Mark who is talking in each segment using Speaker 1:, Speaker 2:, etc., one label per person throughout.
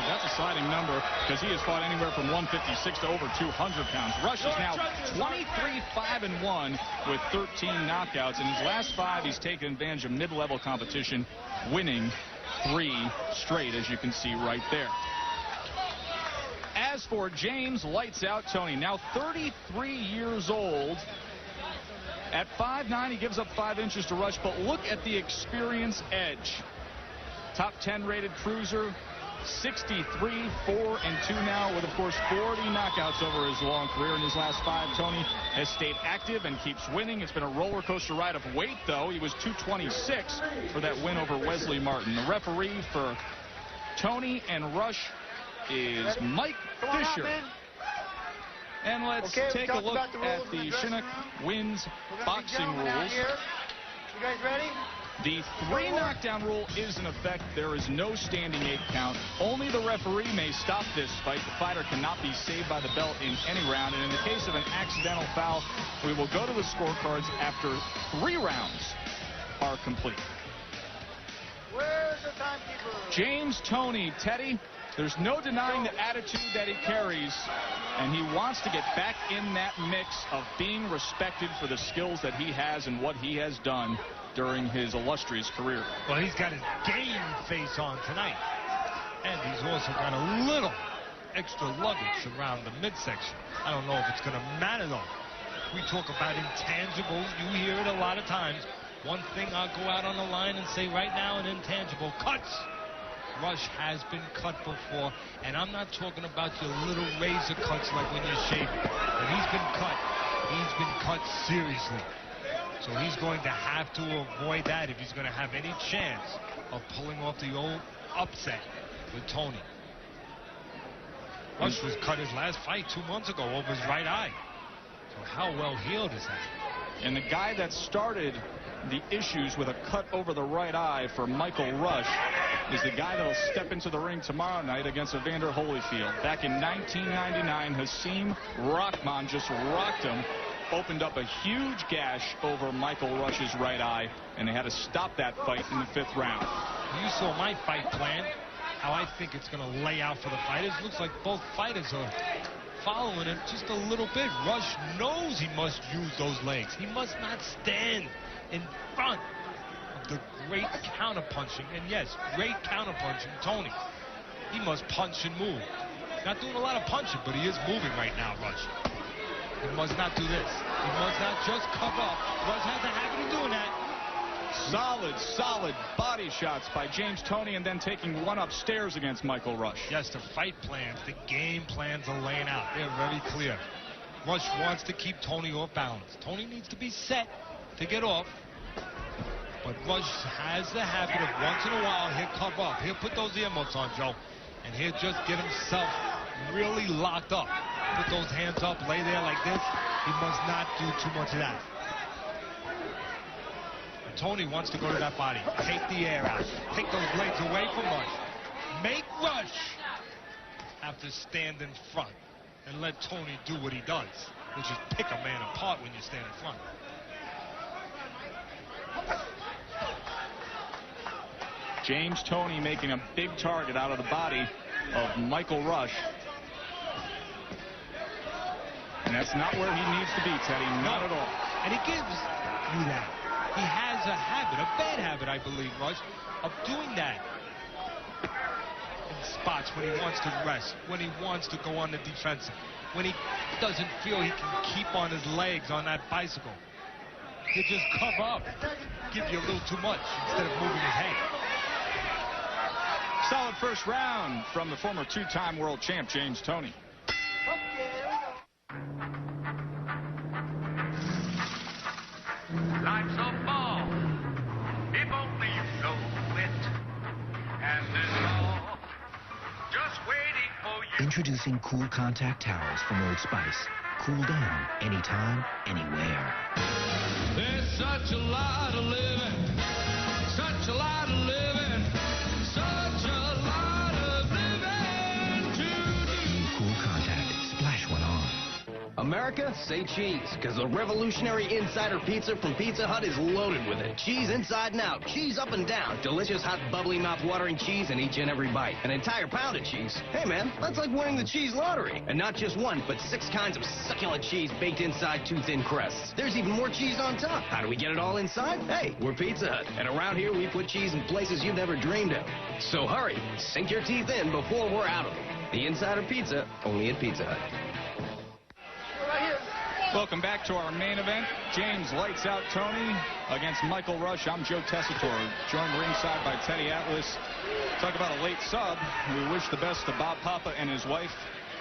Speaker 1: but that's a sliding number because he has fought anywhere from 156 to over 200 pounds. Rush is now 23-5-1 with 13 knockouts. In his last 5, he's taken advantage of mid-level competition, winning 3 straight, as you can see right there. As for James Lights Out Toney, now 33 years old. At 5'9", he gives up 5 inches to Rush, but look at the experience edge. Top 10 rated cruiser, 63, 4-2 now, with of course 40 knockouts over his long career. In his last 5, Toney has stayed active and keeps winning. It's been a roller coaster ride of weight, though. He was 226 for that win over Wesley Martin. The referee for Toney and Rush is Mike Fisher. And let's take a look at the Chinook Wins boxing rules.
Speaker 2: You guys ready?
Speaker 1: The 3 knockdown rule is in effect. There is no standing 8 count. Only the referee may stop this fight. The fighter cannot be saved by the belt in any round. And in the case of an accidental foul, we will go to the scorecards after 3 rounds are complete.
Speaker 2: Where's the timekeeper?
Speaker 1: James Toney, Teddy, there's no denying the attitude that he carries, and he wants to get back in that mix of being respected for the skills that he has and what he has done during his illustrious career.
Speaker 3: Well, he's got his game face on tonight, and he's also got a little extra luggage around the midsection. I don't know if it's going to matter, though. We talk about intangibles. You hear it a lot of times. One thing I'll go out on the line and say right now, an intangible: cuts. Rush has been cut before, and I'm not talking about your little razor cuts like when you're shaving. When he's been cut seriously. So he's going to have to avoid that if he's going to have any chance of pulling off the old upset with Toney. Rush was cut his last fight 2 months ago over his right eye. So how well healed is that?
Speaker 1: And the guy that started the issues with a cut over the right eye for Michael Rush is the guy that'll step into the ring tomorrow night against Evander Holyfield. Back in 1999, Hasim Rahman just rocked him, opened up a huge gash over Michael Rush's right eye, and they had to stop that fight in the 5th round.
Speaker 3: You saw my fight plan, how I think it's going to lay out for the fighters. Looks like both fighters are following it just a little bit. Rush knows he must use those legs. He must not stand in front of the great counterpunching, and yes, great counterpunching, Toney. He must punch and move. Not doing a lot of punching, but he is moving right now, Rush. He must not do this. He must not just cover up. Rush has a habit of doing that.
Speaker 1: Solid body shots by James Toney, and then taking one upstairs against Michael Rush.
Speaker 3: Yes, the fight plans, the game plans are laying out. They're very clear. Rush wants to keep Toney off balance. Toney needs to be set to get off. But Rush has the habit of once in a while he'll cover up. He'll put those earmuffs on, Joe, and he'll just get himself really locked up. Put those hands up, lay there like this. He must not do too much of that. Toney wants to go to that body. Take the air out. Take those legs away from Rush. Make Rush have to stand in front and let Toney do what he does, which is pick a man apart when you stand in front.
Speaker 1: James Toney making a big target out of the body of Michael Rush. And that's not where he needs to be, Teddy. Not at all.
Speaker 3: And he gives you that. He has a habit, a bad habit, I believe, Rush, of doing that in spots when he wants to rest, when he wants to go on the defensive, when he doesn't feel he can keep on his legs on that bicycle. He'll just cover up, give you a little too much instead of moving his head.
Speaker 1: Solid first round from the former 2-time world champ, James Toney.
Speaker 4: Life's a ball, if only you know it. And it's all just waiting for you.
Speaker 5: Introducing Cool Contact Towels from Old Spice. Cool down anytime, anywhere.
Speaker 4: There's such a lot of living, such a lot of living, such a lot of living to do.
Speaker 5: Cool Contact. Splash one on.
Speaker 6: America, say cheese, because the revolutionary Insider Pizza from Pizza Hut is loaded with it. Cheese inside and out, cheese up and down, delicious, hot, bubbly, mouth-watering cheese in each and every bite. An entire pound of cheese. Hey, man, that's like winning the cheese lottery. And not just one, but 6 kinds of succulent cheese baked inside 2 thin crusts. There's even more cheese on top. How do we get it all inside? Hey, we're Pizza Hut. And around here, we put cheese in places you've never dreamed of. So hurry, sink your teeth in before we're out of them. The Insider Pizza, only at Pizza Hut.
Speaker 1: Welcome back to our main event. James Lights Out Toney against Michael Rush. I'm Joe Tessitore, joined ringside by Teddy Atlas. Talk about a late sub. We wish the best to Bob Papa and his wife,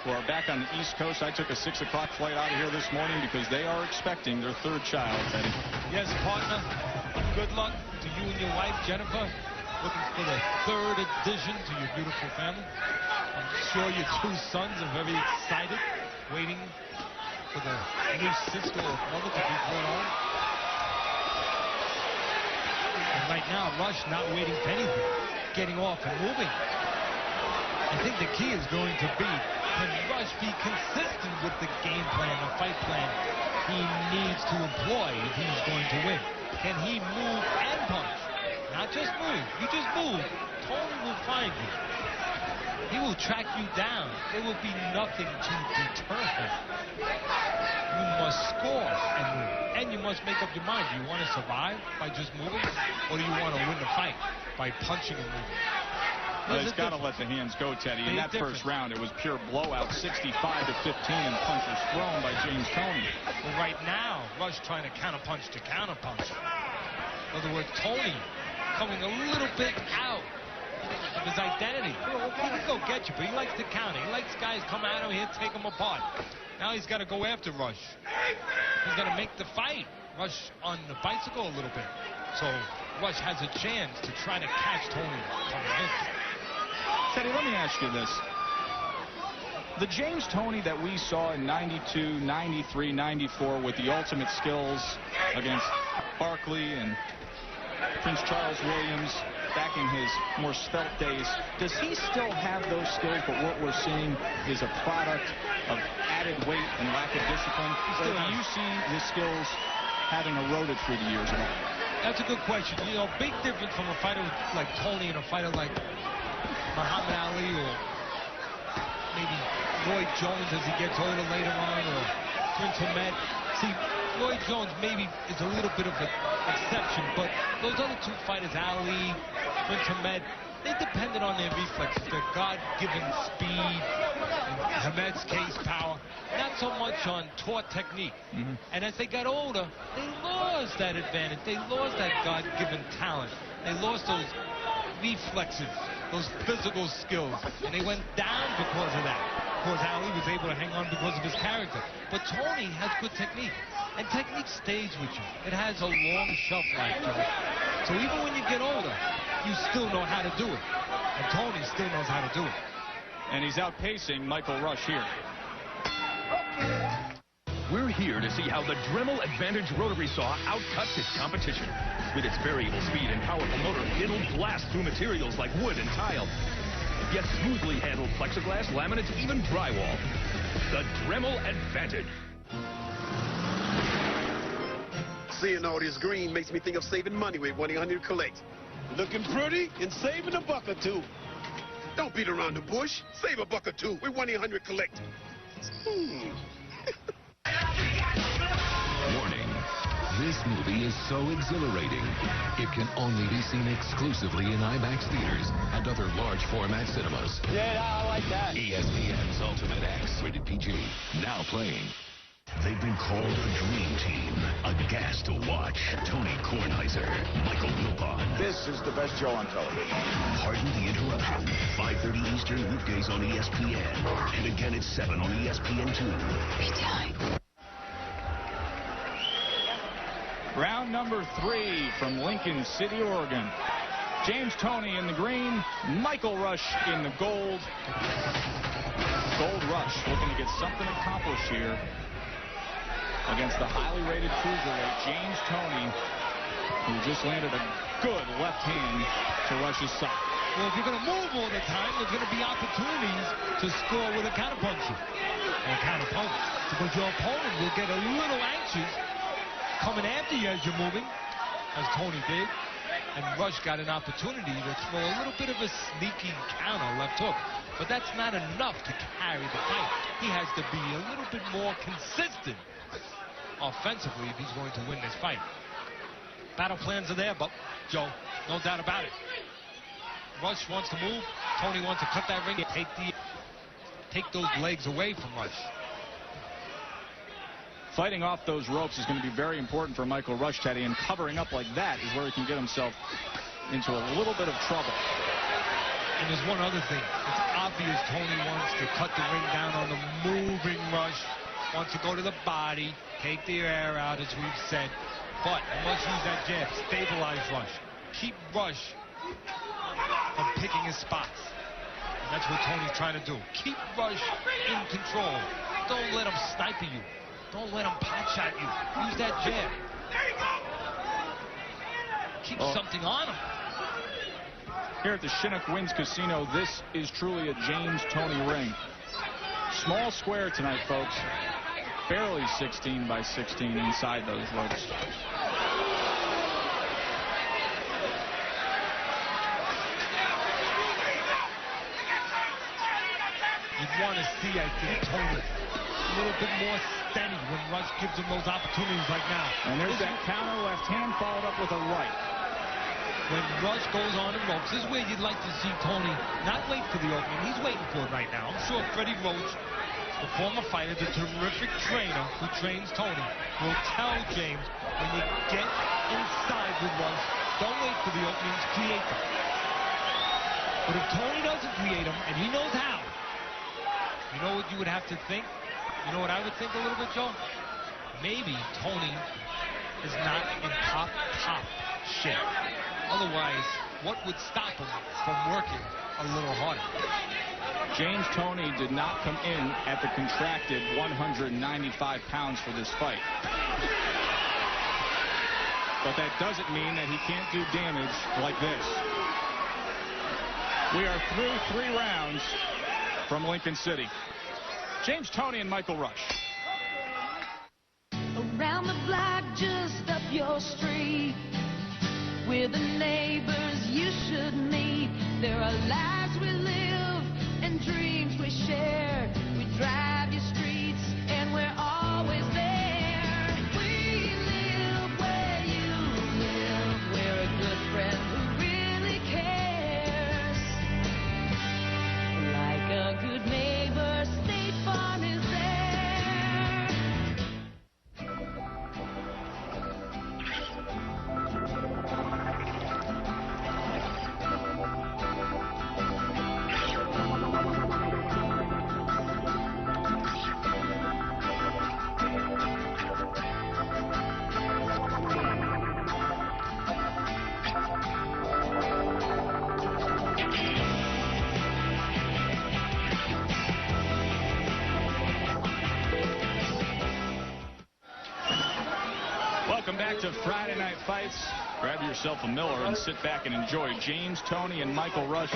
Speaker 1: who are back on the East Coast. I took a 6 o'clock flight out of here this morning because they are expecting their 3rd child, Teddy.
Speaker 3: Yes, partner. Good luck to you and your wife, Jennifer. Looking for the 3rd addition to your beautiful family. I'm sure your 2 sons are very excited, waiting for the new sister or brother to be brought on. And right now, Rush not waiting for anything, getting off and moving. I think the key is going to be, can Rush be consistent with the game plan, the fight plan he needs to employ if he's going to win? Can he move and punch? Not just move. You just move. Toney will find you. He will track you down. There will be nothing to deter him. You must score and move. And you must make up your mind. Do you want to survive by just moving? Or do you want to win the fight by punching and moving?
Speaker 1: Well, he's got to let the hands go, Teddy. In that first round, it was pure blowout, 65-15, and punches thrown by James Toney.
Speaker 3: Well, right now, Rush trying to counterpunch to counterpunch. In other words, Toney coming a little bit out of his identity. He can go get you, but he likes to counter. He likes guys come at him, he'll take him apart. Now he's got to go after Rush. He's got to make the fight. Rush on the bicycle a little bit. So Rush has a chance to try to catch Toney coming in.
Speaker 1: Teddy, let me ask you this. The James Toney that we saw in 92, 93, 94 with the ultimate skills against Barkley and Prince Charles Williams back in his more svelte days, does he still have those skills, but what we're seeing is a product of added weight and lack of discipline? Or do you see his skills having eroded through the years at all?
Speaker 3: That's a good question. You know, big difference from a fighter like Toney and a fighter like Muhammad Ali or maybe Roy Jones as he gets older later on, or Prince Ahmed. See, Roy Jones maybe is a little bit of an exception, but those other 2 fighters, Ali, Prince Ahmed, they depended on their reflexes, their God-given speed, in Ahmed's case, power, not so much on taught technique. And as they got older, they lost that advantage. They lost that God-given talent. They lost those reflexes, those physical skills, and they went down because of that. Of course, Ali was able to hang on because of his character. But Toney has good technique, and technique stays with you. It has a long shelf life to it. So even when you get older, you still know how to do it. And Toney still knows how to do it.
Speaker 1: And he's outpacing Michael Rush here.
Speaker 7: We're here to see how the Dremel Advantage rotary saw outcuts its competition. With its variable speed and powerful motor, it'll blast through materials like wood and tile, yet smoothly handle plexiglass, laminates, even drywall. The Dremel Advantage.
Speaker 8: Seeing all this green makes me think of saving money with 1-800-COLLECT. Looking pretty and saving a buck or 2. Don't beat around the bush. Save a buck or 2 with 1-800-COLLECT.
Speaker 9: Warning. This movie is so exhilarating, it can only be seen exclusively in IMAX theaters and other large format cinemas.
Speaker 2: Yeah, I like that.
Speaker 9: ESPN's Ultimate X, rated PG, now playing. They've been called a dream team, a gas to watch. Toney Kornheiser, Michael Wilbon.
Speaker 8: This is the best show on television.
Speaker 9: Pardon the interruption. 5:30 Eastern weekdays on ESPN. And again at 7 on ESPN2. Be time.
Speaker 1: Round number 3 from Lincoln City, Oregon. James Toney in the green, Michael Rush in the gold. Gold Rush looking to get something accomplished here against the highly rated cruiserweight James Toney, who just landed a good left hand to Rush's side.
Speaker 3: Well, if you're going to move all the time, there's going to be opportunities to score with a counterpuncher or counterpunch, because your opponent will get a little anxious coming after you as you're moving, as Toney did. And Rush got an opportunity to throw a little bit of a sneaky counter left hook. But that's not enough to carry the fight. He has to be a little bit more consistent offensively if he's going to win this fight. Battle plans are there, but Joe, no doubt about it. Rush wants to move. Toney wants to cut that ring and take those legs away from Rush.
Speaker 1: Fighting off those ropes is going to be very important for Michael Rush, Teddy, and covering up like that is where he can get himself into a little bit of trouble.
Speaker 3: And there's one other thing. It's obvious Toney wants to cut the ring down on the moving Rush, wants to go to the body, take the air out, as we've said. But he must use that jab, stabilize Rush, keep Rush from picking his spots. And that's what Toney's trying to do. Keep Rush in control. Don't let him sniper you. Don't let him pot shot you. Use that jab. Keep something on him.
Speaker 1: Here at the Chinook Winds Casino, this is truly a James Toney ring. Small square tonight, folks. Barely 16 by 16 inside those ropes.
Speaker 3: You'd want to see, I think, Toney a little bit more steady when Rush gives him those opportunities like now.
Speaker 1: And there's that counter left hand followed up with a right.
Speaker 3: When Rush goes on the ropes, this is where you'd like to see Toney not wait for the opening. He's waiting for it right now. I'm sure Freddie Roach, the former fighter, the terrific trainer who trains Toney, will tell James, when you get inside with Rush, don't wait for the openings, create them. But if Toney doesn't create them, and he knows how, you know what you would have to think? You know what I would think a little bit, Joe? Maybe Toney is not in top shape. Otherwise, what would stop him from working a little harder?
Speaker 1: James Toney did not come in at the contracted 195 pounds for this fight. But that doesn't mean that he can't do damage like this. We are through 3 rounds from Lincoln City. James Toney and Michael Rush.
Speaker 10: Around the block, just up your street, we're the neighbors you should meet. There are lives we live and dreams we share. We drive your streets and we're always there. We live where you live. We're a good friend who really cares. Like a good neighbor, State Farm is there.
Speaker 1: Welcome back to Friday Night Fights. Grab yourself a Miller and sit back and enjoy James Toney and Michael Rush.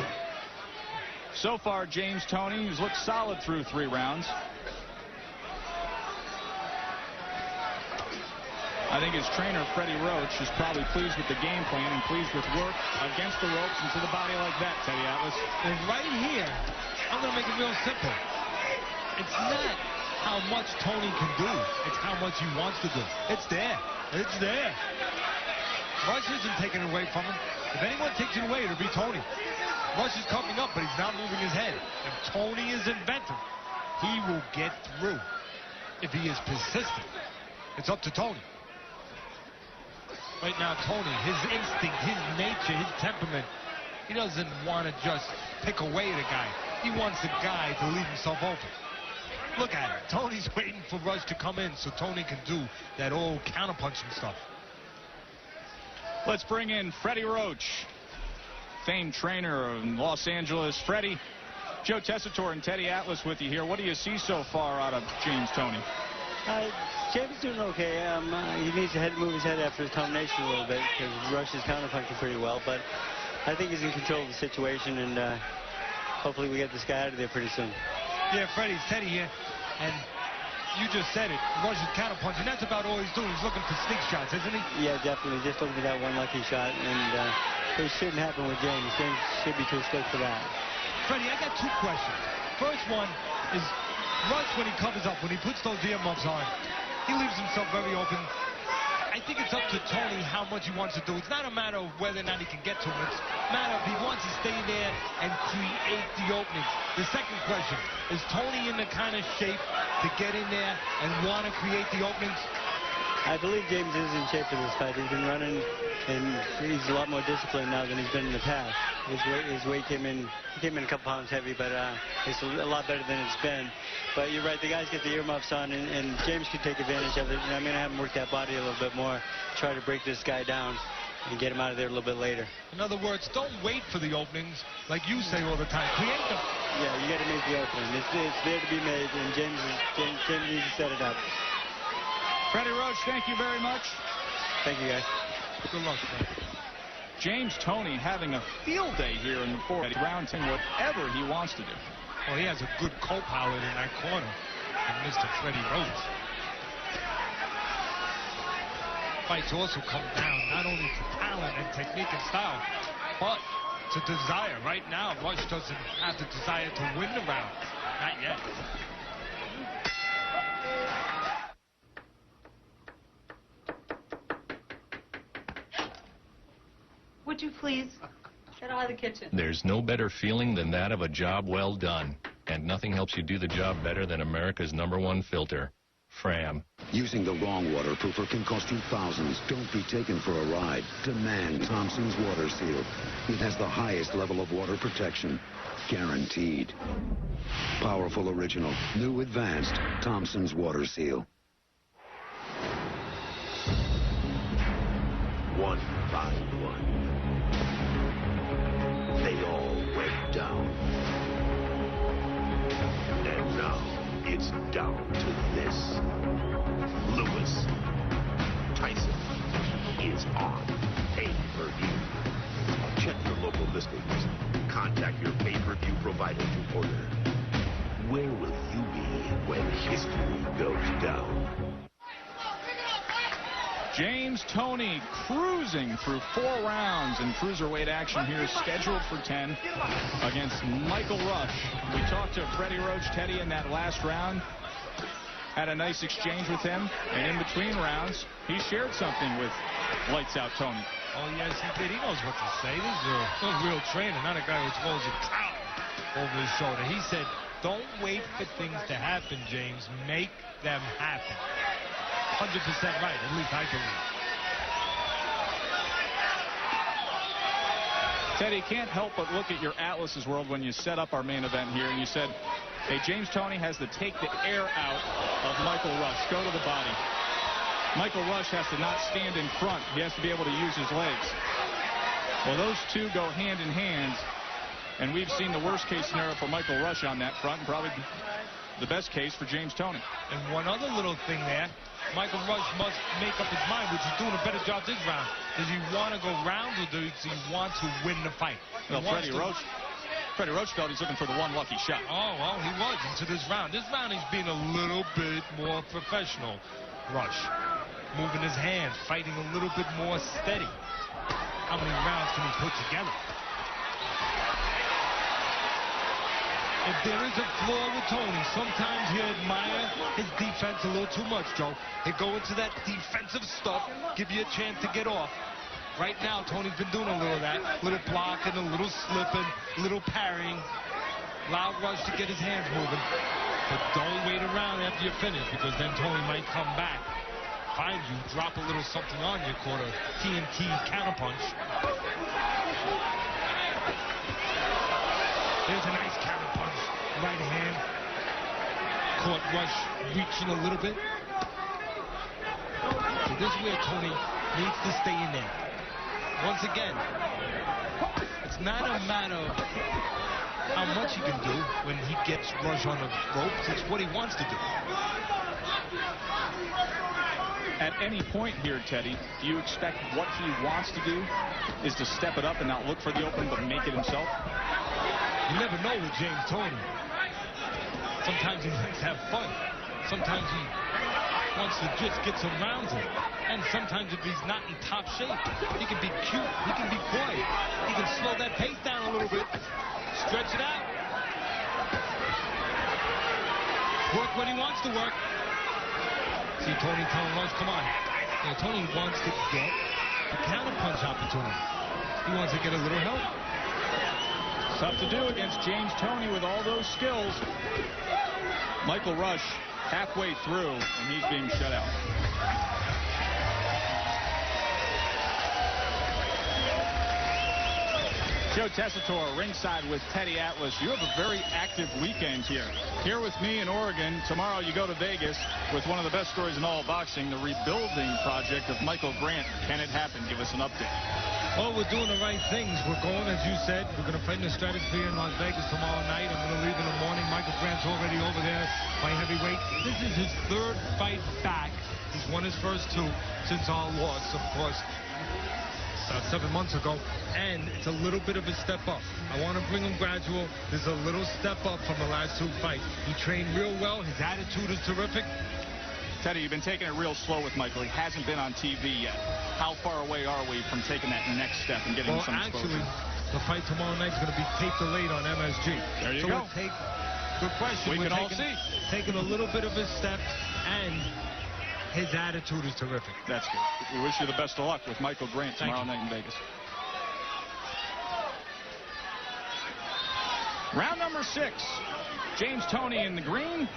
Speaker 1: So far, James Toney has looked solid through 3 rounds. I think his trainer, Freddie Roach, is probably pleased with the game plan and pleased with work against the ropes and to the body like that, Teddy Atlas.
Speaker 3: And right here, I'm going to make it real simple. It's not how much Toney can do. It's how much he wants to do. It's there. It's there. Rush isn't taking it away from him. If anyone takes it away, it'll be Toney. Rush is coming up, but he's not moving his head. If Toney is inventive, he will get through. If he is persistent, it's up to Toney. Right now, Toney, his instinct, his nature, his temperament, he doesn't want to just pick away at a guy. He wants the guy to leave himself open. Look at it. Toney's waiting for Rush to come in so Toney can do that old counterpunching stuff.
Speaker 1: Let's bring in Freddie Roach, famed trainer in Los Angeles. Freddie, Joe Tessitore and Teddy Atlas with you here. What do you see so far out of James Toney?
Speaker 2: James is doing okay. He needs to move his head after his combination a little bit because Rush is counterpunching pretty well. But I think he's in control of the situation, and hopefully we get this guy out of there pretty soon.
Speaker 3: Yeah, Freddie, it's Teddy here, and you just said it. Rush's counterpunch, and that's about all he's doing. He's looking for sneak shots, isn't he?
Speaker 2: Yeah, definitely. Just looking for that one lucky shot, and it shouldn't happen with James. James should be too slick for that.
Speaker 3: Freddie, I got two questions. First one is Rush, when he covers up, when he puts those earmuffs on, he leaves himself very open. I think it's up to Toney how much he wants to do. It's not a matter of whether or not he can get to him. It's a matter of he wants to stay there and create the openings. The second question, is Toney in the kind of shape to get in there and want to create the openings?
Speaker 2: I believe James is in shape for this fight. He's been running, and he's a lot more disciplined now than he's been in the past. His weight came in a couple pounds heavy, but it's a lot better than it's been. But you're right, the guys get the earmuffs on, and James could take advantage of it. And I'm going to have him work that body a little bit more, try to break this guy down and get him out of there a little bit later.
Speaker 3: In other words, don't wait for the openings, like you say all the time. Create them.
Speaker 2: Yeah, you got to make the opening. It's there to be made, and James needs to set it up.
Speaker 1: Freddie Roach, thank you very much.
Speaker 2: Thank you, guys.
Speaker 3: Good luck, Fred.
Speaker 1: James Toney having a field day here in the fourth round, whatever he wants to do.
Speaker 3: Well, he has a good co-pilot in that corner, and Mr. Freddie Roach. Fights also come down not only to talent and technique and style, but to desire. Right now, Rush doesn't have the desire to win the round. Not yet.
Speaker 11: Would you please get out of the kitchen?
Speaker 7: There's no better feeling than that of a job well done. And nothing helps you do the job better than America's #1 filter, Fram.
Speaker 12: Using the wrong waterproofer can cost you thousands. Don't be taken for a ride. Demand Thompson's Water Seal. It has the highest level of water protection. Guaranteed. Powerful original. New advanced Thompson's Water Seal.
Speaker 9: One by one, they all went down. And now it's down to this. Lewis Tyson is on pay-per-view. Check your local listings. Contact your pay-per-view provider to order. Where will you be when history goes down?
Speaker 1: James Toney cruising through 4 rounds in cruiserweight action here, scheduled for 10 against Michael Rush. We talked to Freddie Roach, Teddy, in that last round. Had a nice exchange with him, and in between rounds, he shared something with Lights Out Toney.
Speaker 3: Oh, yes, he did. He knows what to say. This is a real trainer, not a guy who throws a towel over his shoulder. He said, don't wait for things to happen, James. Make them happen. 100% right, at least I believe.
Speaker 1: Teddy, can't help but look at your Atlas's World when you set up our main event here, and you said, hey, James Toney has to take the air out of Michael Rush, go to the body. Michael Rush has to not stand in front. He has to be able to use his legs. Well, those two go hand in hand, and we've seen the worst case scenario for Michael Rush on that front, and probably the best case for James Toney.
Speaker 3: And one other little thing there, Michael Rush must make up his mind, which he's doing a better job this round. Does he want to go rounds, or does he want to win the fight?
Speaker 1: Well, Freddie Roach felt he's looking for the one lucky shot.
Speaker 3: Oh, well, he was into this round. This round he's being a little bit more professional, Rush. Moving his hands, fighting a little bit more steady. How many rounds can he put together? If there is a flaw with Toney, sometimes you admire his defense a little too much, Joe. He'll go into that defensive stuff, give you a chance to get off. Right now, Toney's been doing a little of that. Little blocking, a little slipping, a little parrying. Allow Rush to get his hands moving. But don't wait around after you're finished, because then Toney might come back, find you, drop a little something on you, called a TNT counterpunch. There's a nice counterpunch, right hand. Caught Rush reaching a little bit. So this is where Toney needs to stay in there. Once again, it's not a matter of how much he can do when he gets Rush on the ropes. It's what he wants to do.
Speaker 1: At any point here, Teddy, do you expect what he wants to do is to step it up and not look for the open, but make it himself?
Speaker 3: You never know with James Toney. Sometimes he likes to have fun. Sometimes he wants to just get some rounds in. And sometimes if he's not in top shape, he can be cute, he can be quiet. He can slow that pace down a little bit, stretch it out. Work when he wants to work. See Toney telling Rush, come on. You know, Toney wants to get a counter-punch opportunity. He wants to get a little help.
Speaker 1: Tough to do against James Toney with all those skills. Michael Rush halfway through, and he's being shut out. Joe Tessitore ringside with Teddy Atlas. You have a very active weekend here. Here with me in Oregon. Tomorrow you go to Vegas with one of the best stories in all of boxing, the rebuilding project of Michael Grant. Can it happen? Give us an update.
Speaker 3: Well, we're doing the right things. We're going, as you said, we're going to fight in the Stratosphere in Las Vegas tomorrow night. I'm going to leave in the morning. Michael Grant's already over there by heavyweight. This is his third fight back. He's won his first two since our loss, of course, about 7 months ago, and it's a little bit of a step up. I want to bring him gradual. There's a little step up from the last two fights. He trained real well. His attitude is terrific.
Speaker 1: Teddy, you've been taking it real slow with Michael. He hasn't been on TV yet. How far away are we from taking that next step and getting some exposure?
Speaker 3: Actually, the fight tomorrow night is going to be taped delayed on MSG.
Speaker 1: There you go.
Speaker 3: Good question.
Speaker 1: We can all see.
Speaker 3: Taking a little bit of a step, and his attitude is terrific.
Speaker 1: That's good. We wish you the best of luck with Michael Grant tomorrow night in Vegas. Round number 6. James Toney in the green.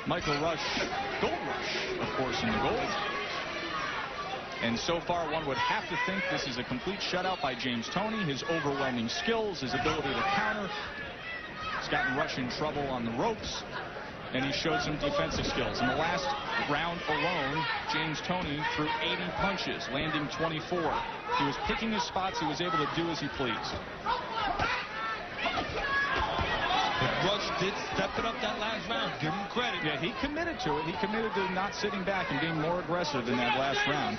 Speaker 1: Michael Rush, Gold Rush, of course, in the gold. And so far, one would have to think this is a complete shutout by James Toney. His overwhelming skills, his ability to counter. He's gotten Rush in trouble on the ropes. And he showed some defensive skills. In the last round alone, James Toney threw 80 punches, landing 24. He was picking his spots. He was able to do as he pleased.
Speaker 3: But Rush did step it up that last round. Give him credit.
Speaker 1: Yeah, he committed to it. He committed to not sitting back and being more aggressive in that last round.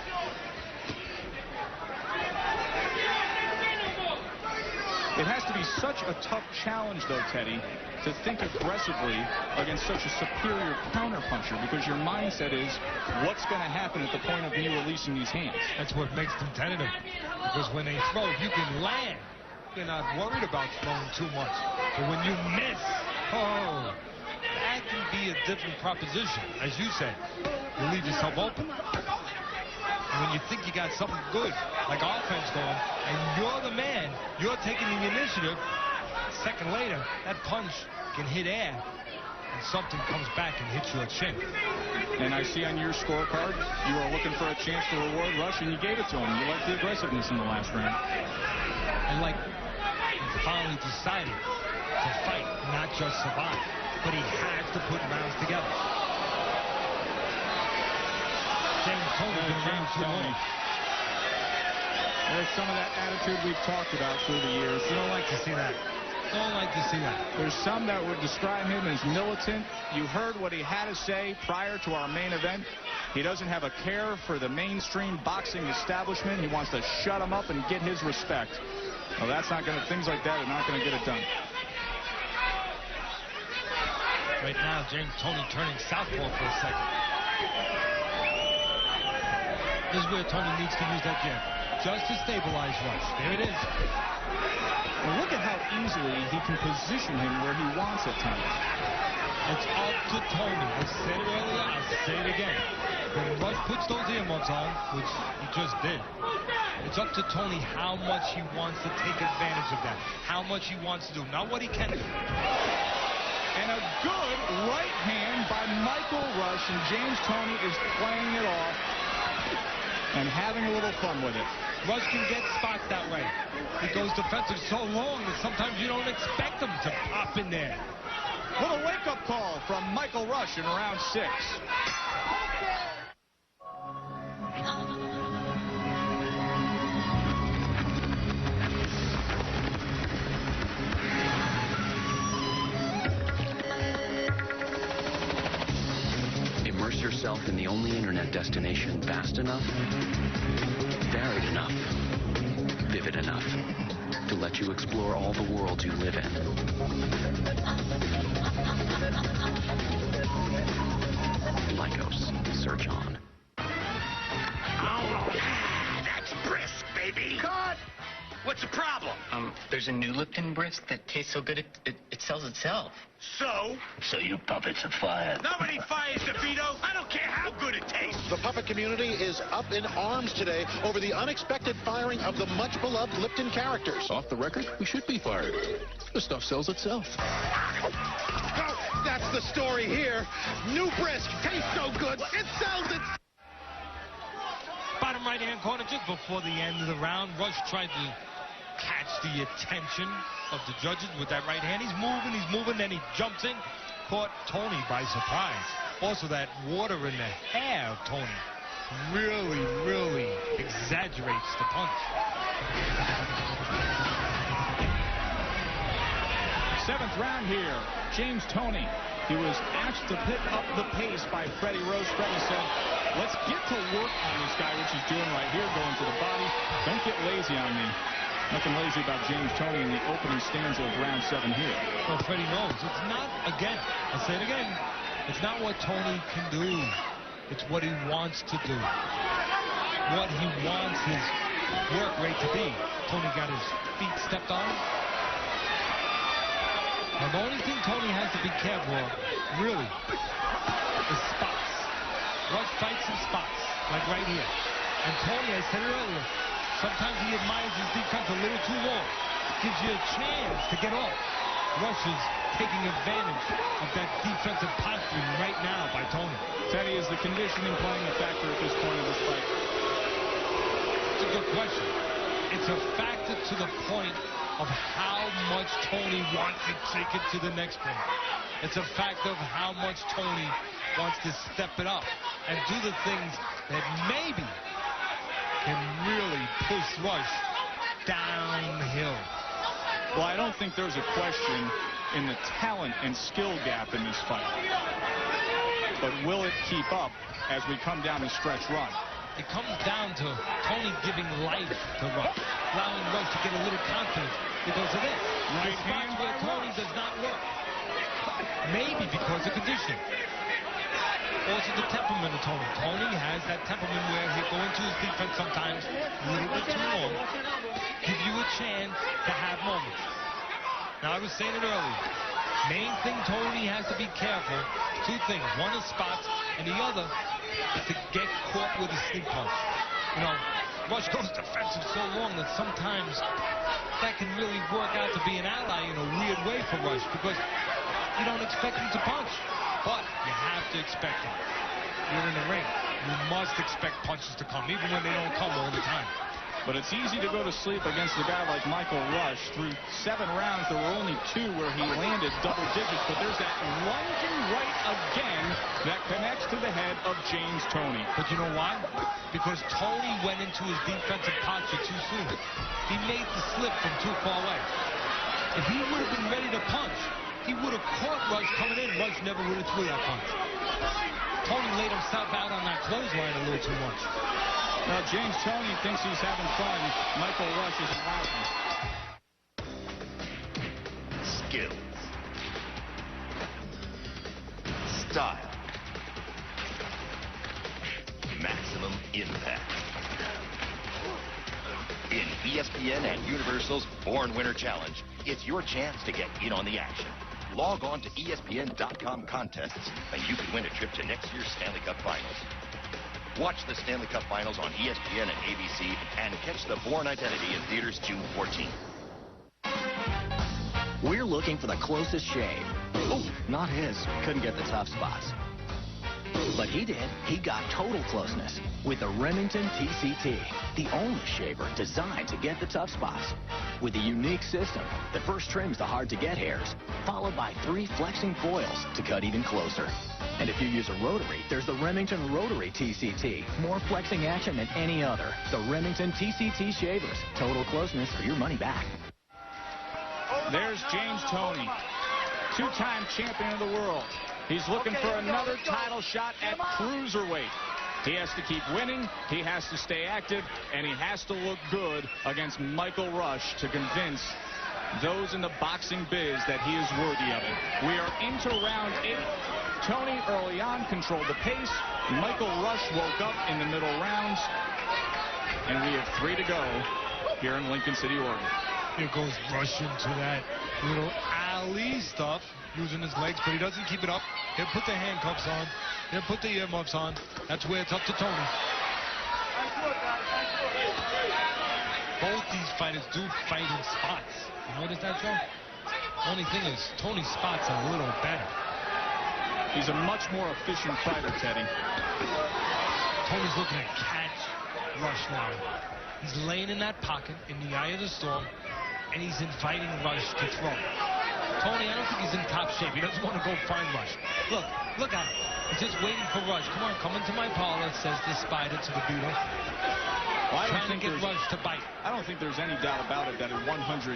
Speaker 1: It has to be such a tough challenge, though, Teddy, to think aggressively against such a superior counterpuncher, because your mindset is what's going to happen at the point of me releasing these hands.
Speaker 3: That's what makes them tentative, because when they throw, you can land. You're not worried about throwing too much. But when you miss, oh, that can be a different proposition. As you said, you leave yourself open. And when you think you got something good, like offense going, and you're the man, you're taking the initiative, a second later, that punch can hit air, and something comes back and hits your chin.
Speaker 1: And I see on your scorecard, you were looking for a chance to reward Rush, and you gave it to him. You liked the aggressiveness in the last round.
Speaker 3: And like, he finally decided to fight, not just survive, but he has to put rounds together. James Toney been around too long.
Speaker 1: There's some of that attitude we've talked about through the years.
Speaker 3: You don't like to see that. Don't like to see that.
Speaker 1: There's some that would describe him as militant. You heard what he had to say prior to our main event. He doesn't have a care for the mainstream boxing establishment. He wants to shut them up and get his respect. Well, that's not going to, things like that are not going to get it done.
Speaker 3: Right now, James Toney turning southpaw for a second. This is where Toney needs to use that jab, just to stabilize Rush. There it is.
Speaker 1: Well, look at how easily he can position him where he wants at times.
Speaker 3: It's up to Toney. I said it earlier, I'll say it again. When Rush puts those earmuffs on, which he just did, it's up to Toney how much he wants to take advantage of that, how much he wants to do, not what he can do.
Speaker 1: And a good right hand by Michael Rush, and James Toney is playing it off and having a little fun with it.
Speaker 3: Rush can get spots that way. He goes defensive so long that sometimes you don't expect him to pop in there.
Speaker 1: Little wake-up call from Michael Rush in round 6.
Speaker 12: Immerse yourself
Speaker 6: yourself in the only internet destination fast enough, varied enough, vivid enough to let you explore all the worlds you live in. Lycos. Search on.
Speaker 9: Oh, that's brisk, baby.
Speaker 4: Cut! What's the problem?
Speaker 13: There's a new Lipton brisk that tastes so good it sells itself.
Speaker 9: So?
Speaker 13: So you puppets are fired.
Speaker 9: Nobody fires DeVito. I don't care how good it tastes.
Speaker 14: The puppet community is up in arms today over the unexpected firing of the much-beloved Lipton characters.
Speaker 7: Off the record, we should be fired. The stuff sells itself.
Speaker 8: Oh, that's the story here. New brisk tastes so good, it sells it.
Speaker 3: Bottom right-hand corner, just before the end of the round, Rush tried to catch the attention of the judges with that right hand. He's moving, then he jumps in, caught Toney by surprise. Also, that water in the hair of Toney really exaggerates the punch.
Speaker 1: Seventh round here. James Toney. He was asked to pick up the pace by Freddie Rose. Freddie said, let's get to work on this guy, which he's doing right here, going to the body. Don't get lazy on me. Nothing lazy about James Toney in the opening stanza of round 7 here.
Speaker 3: Well, Freddie knows. It's not, again, I'll say it again, it's not what Toney can do. It's what he wants to do. What he wants his work rate to be. Toney got his feet stepped on. Now, the only thing Toney has to be careful of, really, is spots. Rush fights in spots, like right here. And Toney, I said it earlier, sometimes he admires his defense a little too long. Gives you a chance to get off. Rush is taking advantage of that defensive posturing right now by Toney.
Speaker 1: Teddy, is the conditioning playing a factor at this point of this fight?
Speaker 3: It's a good question. It's a factor to the point of how much Toney wants to take it to the next point. It's a factor of how much Toney wants to step it up and do the things that maybe can really push Rush downhill.
Speaker 1: Well, I don't think there's a question in the talent and skill gap in this fight. But will it keep up as we come down the stretch run?
Speaker 3: It comes down to Toney giving life to Rush, allowing Rush to get a little confidence because of this.
Speaker 1: Right
Speaker 3: the spots where Toney does not work. Maybe because of conditioning. Also the temperament of Toney. Toney has that temperament where he'll go into his defense sometimes a little bit too long, give you a chance to have moments. Now, I was saying it earlier. Main thing Toney has to be careful. Two things. One is spots, and the other is to get caught with a sneak punch. You know, Rush goes defensive so long that sometimes that can really work out to be an ally in a weird way for Rush because you don't expect him to punch. But you have to expect it. You're in the ring. You must expect punches to come, even when they don't come all the time.
Speaker 1: But it's easy to go to sleep against a guy like Michael Rush. Through 7 rounds, there were only 2 where he landed double digits. But there's that lunging right again that connects to the head of James Toney.
Speaker 3: But you know why? Because Toney went into his defensive posture too soon. He made the slip from too far away. If he would have been ready to punch, he would have caught Rush coming in. Rush never would have threw that punch. Toney laid himself out on that clothesline a little too much.
Speaker 1: Now, James Toney thinks he's having fun. Michael Rush isn't laughing.
Speaker 9: Skills. Style. Maximum impact. In ESPN and Universal's Born Winner Challenge, it's your chance to get in on the action. Log on to ESPN.com contests, and you can win a trip to next year's Stanley Cup Finals. Watch the Stanley Cup Finals on ESPN and ABC, and catch The Bourne Identity in theaters June 14th.
Speaker 6: We're looking for the closest shave. Oh, not his. Couldn't get the tough spots. But he did. He got total closeness with the Remington TCT, the only shaver designed to get the tough spots. With a unique system that first trims the hard-to-get hairs, followed by 3 flexing foils to cut even closer. And if you use a rotary, there's the Remington Rotary TCT. More flexing action than any other. The Remington TCT shavers. Total closeness or your money back.
Speaker 1: There's James Toney, 2-time champion of the world. He's looking for another title shot at cruiserweight. He has to keep winning, he has to stay active, and he has to look good against Michael Rush to convince those in the boxing biz that he is worthy of it. We are into round 8. Toney early on controlled the pace. Michael Rush woke up in the middle rounds. And we have 3 to go here in Lincoln City, Oregon.
Speaker 3: Here goes Rush into that little alley stuff, using his legs, but he doesn't keep it up. He'll put the handcuffs on. He'll put the earmuffs on. That's where it's up to Toney. Both these fighters do fight in spots. You notice that, Joe? Only thing is, Toney's spots are a little better.
Speaker 1: He's a much more efficient fighter, Teddy.
Speaker 3: Toney's looking at catch Rush now. He's laying in that pocket in the eye of the storm, and he's inviting Rush to throw. Toney, I don't think he's in top shape. He doesn't want to go find Rush. Look at him. He's just waiting for Rush. Come on, come into my parlor, says the Spider to the Beetle.
Speaker 1: Well,
Speaker 3: trying to get Rush to bite.
Speaker 1: I don't think there's any doubt about it that at 198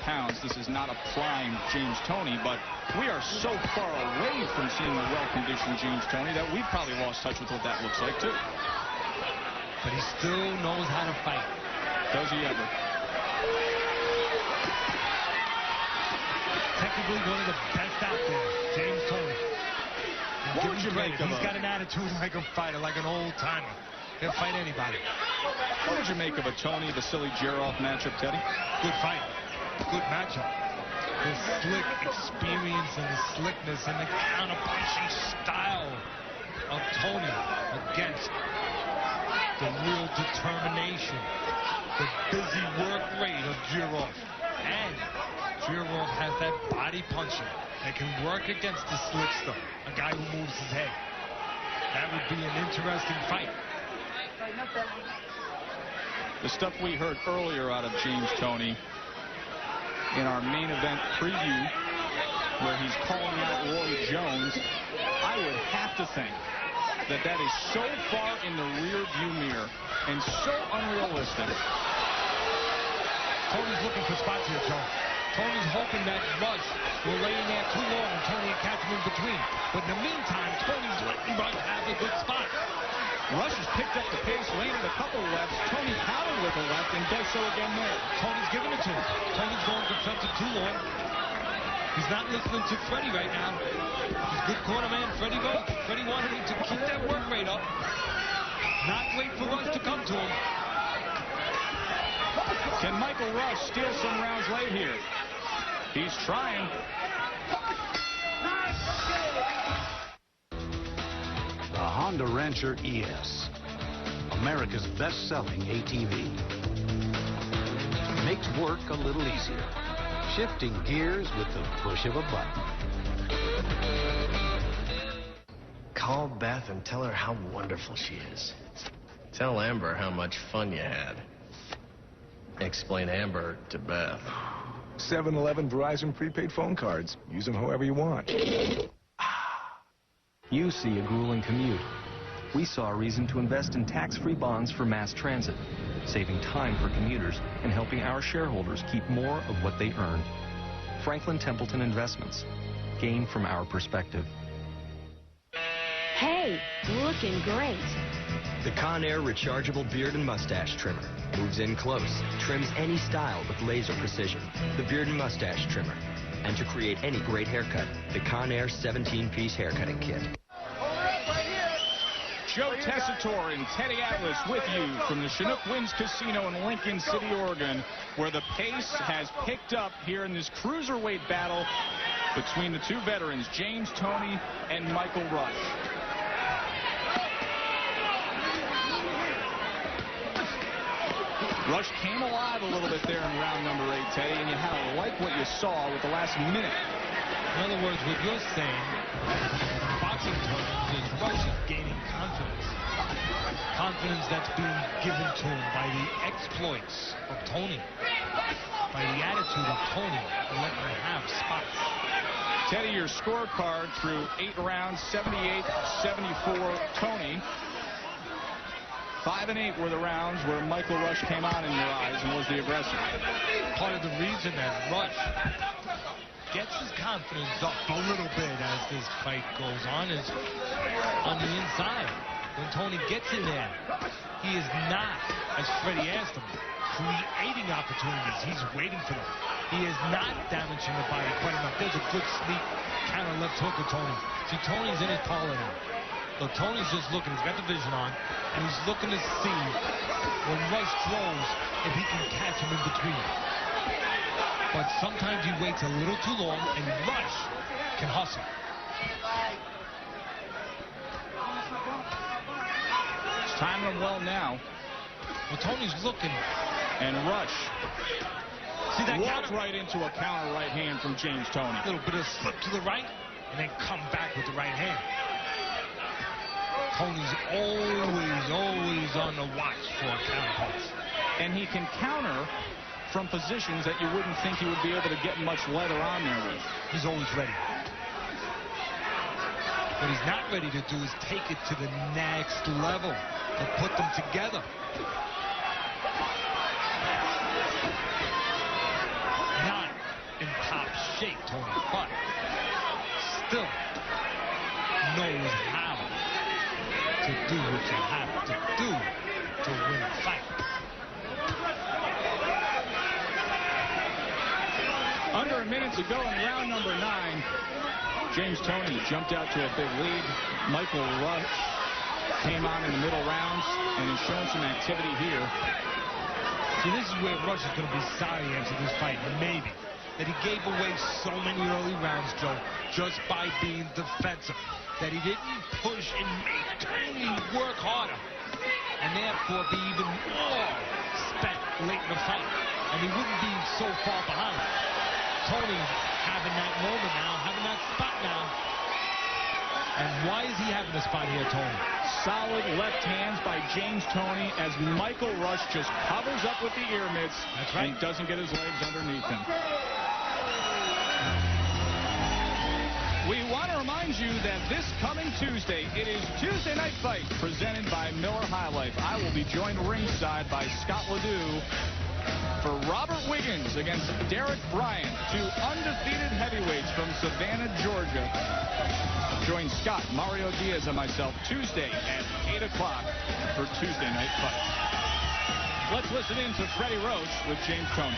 Speaker 1: pounds, this is not a prime James Toney, but we are so far away from seeing a well-conditioned James Toney that we've probably lost touch with what that looks like, too.
Speaker 3: But he still knows how to fight.
Speaker 1: Does he ever?
Speaker 3: Technically one of the best out there, James Toney.
Speaker 1: What would you make of him?
Speaker 3: He's got an attitude like a fighter, like an old-timer. He'll fight anybody.
Speaker 1: What would you make of a Toney-Vasily Jarov matchup, Teddy?
Speaker 3: Good fight. Good matchup. The slick experience and the slickness and the counter-punching style of Toney against the real determination, the busy work rate of Jarov. And Jarov has that body punching that can work against the slick stuff, a guy who moves his head. That would be an interesting fight.
Speaker 1: The stuff we heard earlier out of James Toney in our main event preview, where he's calling out Roy Jones, I would have to think that that is so far in the rear view mirror and so unrealistic.
Speaker 3: Toney's looking for spots here, Joe. Toney's hoping that Rush will lay in there too long and Toney will catch him in between. But in the meantime, Toney's letting Rush have a good spot.
Speaker 1: Rush has picked up the pace, landed a couple lefts. Toney countered with a left and does so again there.
Speaker 3: Toney's giving it to him. Toney's going defensive too long. He's not listening to Freddie right now. He's good corner man, Freddie Rowe. Freddie wanted him to keep that work rate up. Not wait for Rush to come to him.
Speaker 1: Can Michael Rush steal some rounds late here? He's trying.
Speaker 12: The Honda Rancher ES, America's best-selling ATV. Makes work a little easier, shifting gears with the push of a button.
Speaker 6: Call Beth and tell her how wonderful she is. Tell Amber how much fun you had. Explain Amber to Beth.
Speaker 15: 7-Eleven Verizon prepaid phone cards. Use them however you want.
Speaker 16: You see a grueling commute. We saw a reason to invest in tax-free bonds for mass transit, saving time for commuters and helping our shareholders keep more of what they earned. Franklin Templeton Investments. Gain from our perspective.
Speaker 17: Hey, looking great.
Speaker 18: The Conair Rechargeable Beard and Mustache Trimmer. Moves in close, trims any style with laser precision. The Beard and Mustache Trimmer. And to create any great haircut, the Conair 17-piece haircutting kit.
Speaker 1: Joe Tessitore and Teddy Atlas with you from the Chinook Winds Casino in Lincoln City, Oregon, where the pace has picked up here in this cruiserweight battle between the two veterans, James Toney and Michael Rush. Rush came alive a little bit there in round number 8, Teddy, and you had to like what you saw with the last minute.
Speaker 3: In other words, what you're saying, boxing terms, is Rush is gaining confidence. Confidence that's being given to him by the exploits of Toney, by the attitude of Toney, and letting him have spots.
Speaker 1: Teddy, your scorecard through 8 rounds, 78-74 Toney. 5 and 8 were the rounds where Michael Rush came on in your eyes and was the aggressor.
Speaker 3: Part of the reason that Rush gets his confidence up a little bit as this fight goes on is on the inside. When Toney gets in there, he is not, as Freddie asked him, creating opportunities. He's waiting for them. He is not damaging the body quite enough. There's a good sneak counter left hook of Toney. See, Toney's in his parlor now. So Toney's just looking. He's got the vision on, and he's looking to see when Rush throws if he can catch him in between. But sometimes he waits a little too long, and Rush can hustle.
Speaker 1: He's timing him well now.
Speaker 3: Well, Toney's looking.
Speaker 1: And Rush.
Speaker 3: See that
Speaker 1: walks
Speaker 3: counter?
Speaker 1: right into a counter right hand from James Toney.
Speaker 3: A little bit of slip to the right, and then come back with the right hand. Toney's always on the watch for a counter punch.
Speaker 1: And he can counter from positions that you wouldn't think he would be able to get much leather on there with.
Speaker 3: He's always ready. What he's not ready to do is take it to the next level and put them together. Not in top shape, Toney, but still knows how to do what you have to do to win a fight.
Speaker 1: Under a minute to go in round number 9. James Toney jumped out to a big lead. Michael Rush came on in the middle rounds and has shown some activity here.
Speaker 3: See, this is where Rush is going to be sorry after this fight, maybe. That he gave away so many early rounds, Joe, just by being defensive. That he didn't push and make Toney work harder. And therefore be even more spent late in the fight. And he wouldn't be so far behind. Toney having that moment now, having that spot now. And why is he having the spot here, Toney?
Speaker 1: Solid left hands by James Toney as Michael Rush just covers up with the ear mitts.
Speaker 3: That's right.
Speaker 1: And doesn't get his legs underneath him. We want to remind you that this coming Tuesday, it is Tuesday Night Fight presented by Miller High Life. I will be joined ringside by Scott Ledoux for Robert Wiggins against Derek Bryant, 2 undefeated heavyweights from Savannah, Georgia. Join Scott, Mario Diaz, and myself Tuesday at 8 o'clock for Tuesday Night Fight. Let's listen in to Freddie Roach with James Toney.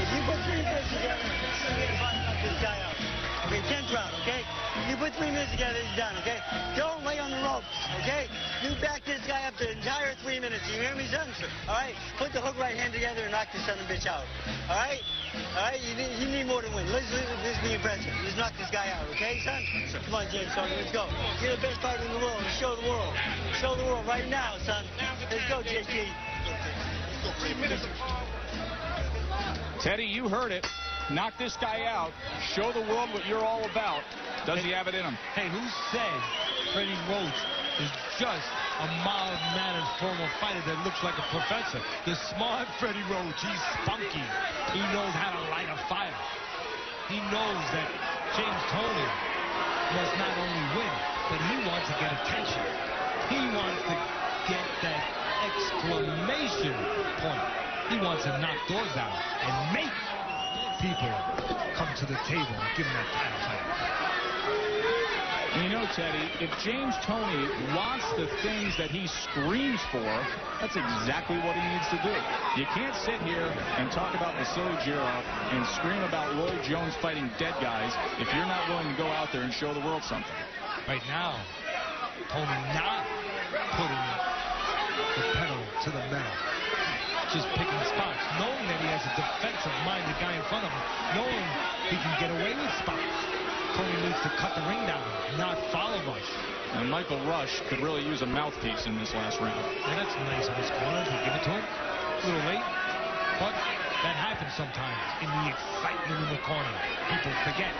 Speaker 2: If you put 3 minutes together, you're going to knock this guy out. Okay, 10th round, okay? You put 3 minutes together, it's done, okay? Don't lay on the ropes, okay? You back this guy up the entire 3 minutes. You hear me, son? All right? Put the hook right hand together and knock this son of a bitch out. All right? All right? You need more than win. Let's be impressive. Let's knock this guy out, okay, son? Come on, James, son. Let's go. You're the best fighter in the world. Let's show the world. Show the world right now, son. Let's go, JP. Let's go, 3 minutes.
Speaker 1: Teddy, you heard it. Knock this guy out. Show the world what you're all about. Does he have it in him?
Speaker 3: Hey, who said Freddie Roach is just a mild-mannered former fighter that looks like a professor? The smart Freddie Roach, he's spunky. He knows how to light a fire. He knows that James Toney must not only win, but he wants to get attention. He wants to get that exclamation point. He wants to knock doors down and make people come to the table and give him that title fight.
Speaker 1: And you know, Teddy, if James Toney wants the things that he screams for, that's exactly what he needs to do. You can't sit here and talk about Vasily Girov and scream about Roy Jones fighting dead guys if you're not willing to go out there and show the world something.
Speaker 3: Right now, Toney not putting the pedal to the metal. Just picking spots, knowing that he has a defensive-minded guy in front of him, knowing he can get away with spots. Toney needs to cut the ring down, not follow Rush.
Speaker 1: And Michael Rush could really use a mouthpiece in this last round.
Speaker 3: Yeah, that's nice in his corner. They give it to him. A little late, but that happens sometimes in the excitement in the corner. People forget.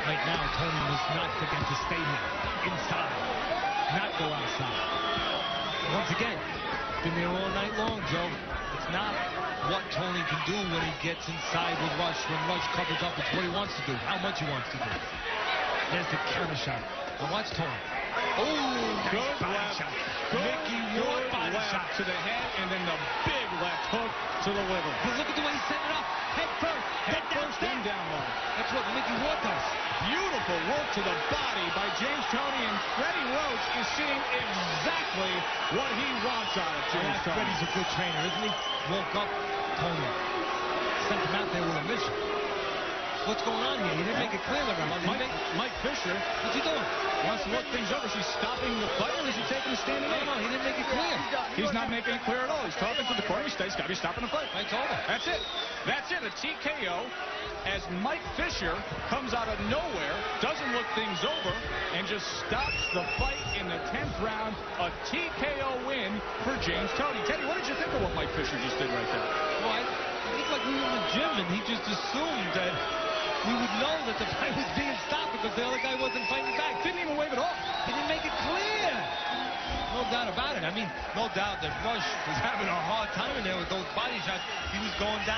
Speaker 3: Right now, Toney must not forget to stay here, inside, not go outside. Once again, been there all night long, Joe. It's not what Toney can do when he gets inside with Rush. When Rush covers up, it's what he wants to do, how much he wants to do. There's the counter shot. Now watch Toney.
Speaker 1: Good
Speaker 3: body
Speaker 1: left.
Speaker 3: shot.
Speaker 1: Good,
Speaker 3: Mickey Ward body
Speaker 1: left
Speaker 3: shot.
Speaker 1: to the head, and then the big left hook to the liver.
Speaker 3: But look at the way he set it up. Head first.
Speaker 1: Head first and down low.
Speaker 3: That's what Mickey Ward does.
Speaker 1: Beautiful work to the body by James Toney, and Freddie Roach is seeing exactly what he wants out of James Toney.
Speaker 3: Freddie's a good trainer, isn't he? Woke up Toney. Sent him out there with a mission. What's going on here? He didn't make it clear to him.
Speaker 1: Mike Fisher.
Speaker 3: What's he doing?
Speaker 1: Wants to look things over. Is he stopping the fight, or is he taking a standing in?
Speaker 3: No, he didn't make it clear.
Speaker 1: He's not making it clear at all. He's talking to the corner. He's got to be stopping the fight.
Speaker 3: Fight's over.
Speaker 1: That's it. That's it. A TKO as Mike Fisher comes out of nowhere, doesn't look things over, and just stops the fight in the 10th round. A TKO win for James Toney. Teddy, what did you think of what Mike Fisher just did right there?
Speaker 3: Well, it's like we were in the gym, and he just assumed that we would know that the fight was being stopped because the other guy wasn't fighting back.
Speaker 1: Didn't even wave it off.
Speaker 3: He didn't make it clear. No doubt about it. I mean, no doubt that Rush was having a hard time in there with those body shots. He was going down.